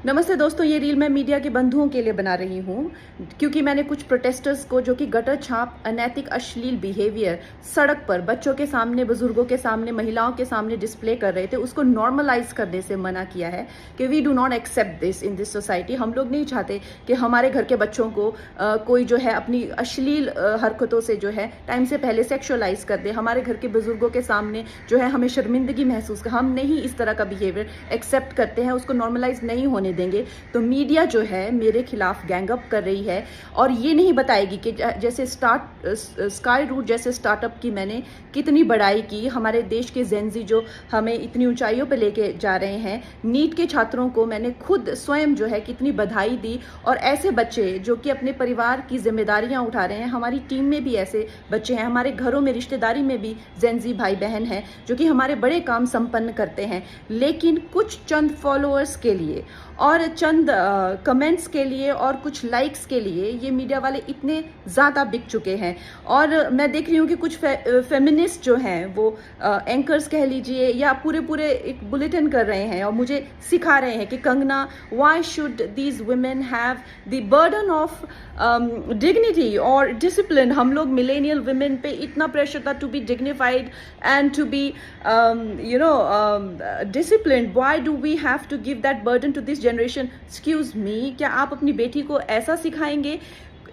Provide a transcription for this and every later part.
नमस्ते दोस्तों, ये रील मैं मीडिया के बंधुओं के लिए बना रही हूँ क्योंकि मैंने कुछ प्रोटेस्टर्स को जो कि गटर छाप, अनैतिक, अश्लील बिहेवियर सड़क पर बच्चों के सामने, बुजुर्गों के सामने, महिलाओं के सामने डिस्प्ले कर रहे थे, उसको नॉर्मलाइज करने से मना किया है कि we do not accept this in this society. हम लोग नहीं चाहते कि हमारे घर के बच्चों को कोई जो है अपनी अश्लील हरकतों से जो है टाइम से पहले सेक्सुअलाइज कर दे। हमारे घर के बुजुर्गों के सामने जो है हमें शर्मिंदगी महसूस कर, हम नहीं इस तरह का बिहेवियर एक्सेप्ट करते हैं, उसको नॉर्मलाइज नहीं होने देंगे। तो मीडिया जो है मेरे खिलाफ गैंगअप कर रही है और ये नहीं बताएगी कि जैसे स्काई रूट जैसे स्टार्टअप की मैंने कितनी बड़ाई की, हमारे देश के जेनजी जो हमें इतनी ऊंचाइयों पे लेके जा रहे हैं, नीट के छात्रों को मैंने खुद स्वयं जो है कितनी बधाई दी। और ऐसे बच्चे जो कि अपने परिवार की जिम्मेदारियां उठा रहे हैं, हमारी टीम में भी ऐसे बच्चे हैं, हमारे घरों में रिश्तेदारी में भी जेनजी भाई बहन हैं जो कि हमारे बड़े काम संपन्न करते हैं, लेकिन कुछ चंद फॉलोअर्स के लिए और चंद कमेंट्स के लिए और कुछ लाइक्स के लिए ये मीडिया वाले इतने ज़्यादा बिक चुके हैं। और मैं देख रही हूँ कि कुछ फेमिनिस्ट जो हैं वो एंकर्स कह लीजिए या पूरे एक बुलेटिन कर रहे हैं और मुझे सिखा रहे हैं कि Kangana, why should these women have the burden of dignity और डिसिप्लिन। हम लोग मिलेनियल वुमेन पे इतना प्रेशर था to be dignified and to be disciplined, why do we have to give that burden to this generation. Excuse me, क्या आप अपनी बेटी को ऐसा सिखाएंगे?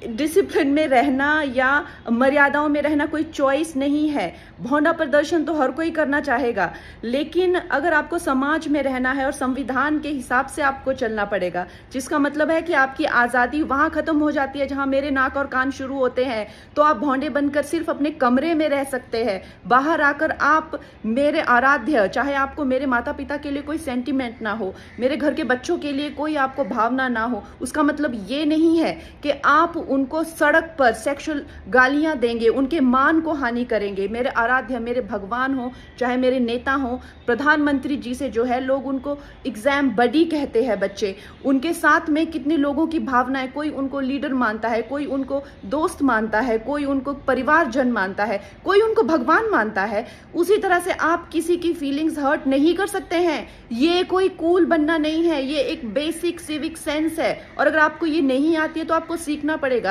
डिसिप्लिन में रहना या मर्यादाओं में रहना कोई चॉइस नहीं है। भौंडा प्रदर्शन तो हर कोई करना चाहेगा, लेकिन अगर आपको समाज में रहना है और संविधान के हिसाब से आपको चलना पड़ेगा, जिसका मतलब है कि आपकी आज़ादी वहाँ ख़त्म हो जाती है जहाँ मेरे नाक और कान शुरू होते हैं। तो आप भौंडे बनकर सिर्फ अपने कमरे में रह सकते हैं। बाहर आकर आप मेरे आराध्य, चाहे आपको मेरे माता पिता के लिए कोई सेंटिमेंट ना हो, मेरे घर के बच्चों के लिए कोई आपको भावना ना हो, उसका मतलब ये नहीं है कि आप उनको सड़क पर सेक्सुअल गालियां देंगे, उनके मान को हानि करेंगे। मेरे आराध्य, मेरे भगवान हो, चाहे मेरे नेता हो, प्रधानमंत्री जी से जो है लोग उनको एग्जाम बडी कहते हैं बच्चे, उनके साथ में कितने लोगों की भावनाएं, कोई उनको लीडर मानता है, कोई उनको दोस्त मानता है, कोई उनको परिवारजन मानता है, कोई उनको भगवान मानता है। उसी तरह से आप किसी की फीलिंग्स हर्ट नहीं कर सकते हैं। ये कोई कूल बनना नहीं है, ये एक बेसिक सिविक सेंस है और अगर आपको ये नहीं आती है तो आपको सीखना पड़ेगा।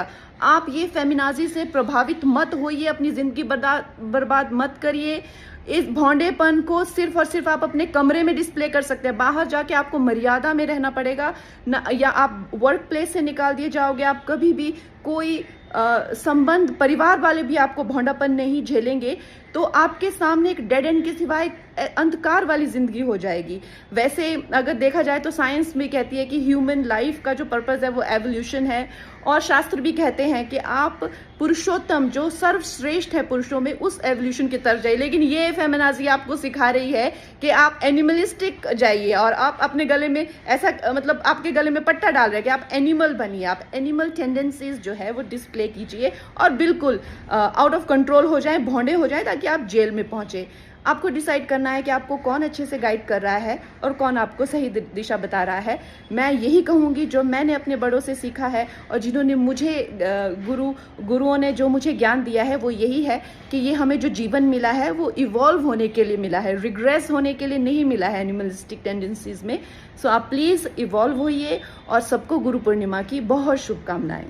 आप ये फेमिनाजी से प्रभावित मत होइए, अपनी जिंदगी बर्बाद मत करिए। इस भौंडेपन को सिर्फ और सिर्फ आप अपने कमरे में डिस्प्ले कर सकते हैं। बाहर जाके आपको मर्यादा में रहना पड़ेगा ना, या आप वर्क प्लेस से निकाल दिए जाओगे। आप कभी भी कोई संबंध, परिवार वाले भी आपको भौंडापन नहीं झेलेंगे, तो आपके सामने एक डेड एंड के सिवाय अंधकार वाली जिंदगी हो जाएगी। वैसे अगर देखा जाए तो साइंस भी कहती है कि ह्यूमन लाइफ का जो पर्पस है वो एवोल्यूशन है, और शास्त्र भी कहते हैं कि आप पुरुषोत्तम जो सर्वश्रेष्ठ है पुरुषों में, उस एवोल्यूशन की तरफ जाइए। लेकिन ये फेमिनाजी आपको सिखा रही है कि आप एनिमलिस्टिक जाइए और आप अपने गले में ऐसा, मतलब आपके गले में पट्टा डाल रहे हैं कि आप एनिमल बनिए, आप एनिमल टेंडेंसीज जो है वो डिस्प्ले कीजिए और बिल्कुल आउट ऑफ कंट्रोल हो जाए, भौंडे हो जाए, ताकि आप जेल में पहुंचे। आपको डिसाइड करना है कि आपको कौन अच्छे से गाइड कर रहा है और कौन आपको सही दिशा बता रहा है। मैं यही कहूँगी जो मैंने अपने बड़ों से सीखा है और जिन्होंने मुझे गुरुओं ने जो मुझे ज्ञान दिया है वो यही है कि ये हमें जो जीवन मिला है वो इवॉल्व होने के लिए मिला है, रिग्रेस होने के लिए नहीं मिला है एनिमलिस्टिक टेंडेंसीज में। सो आप प्लीज़ इवॉल्व होइए और सबको गुरु पूर्णिमा की बहुत शुभकामनाएं।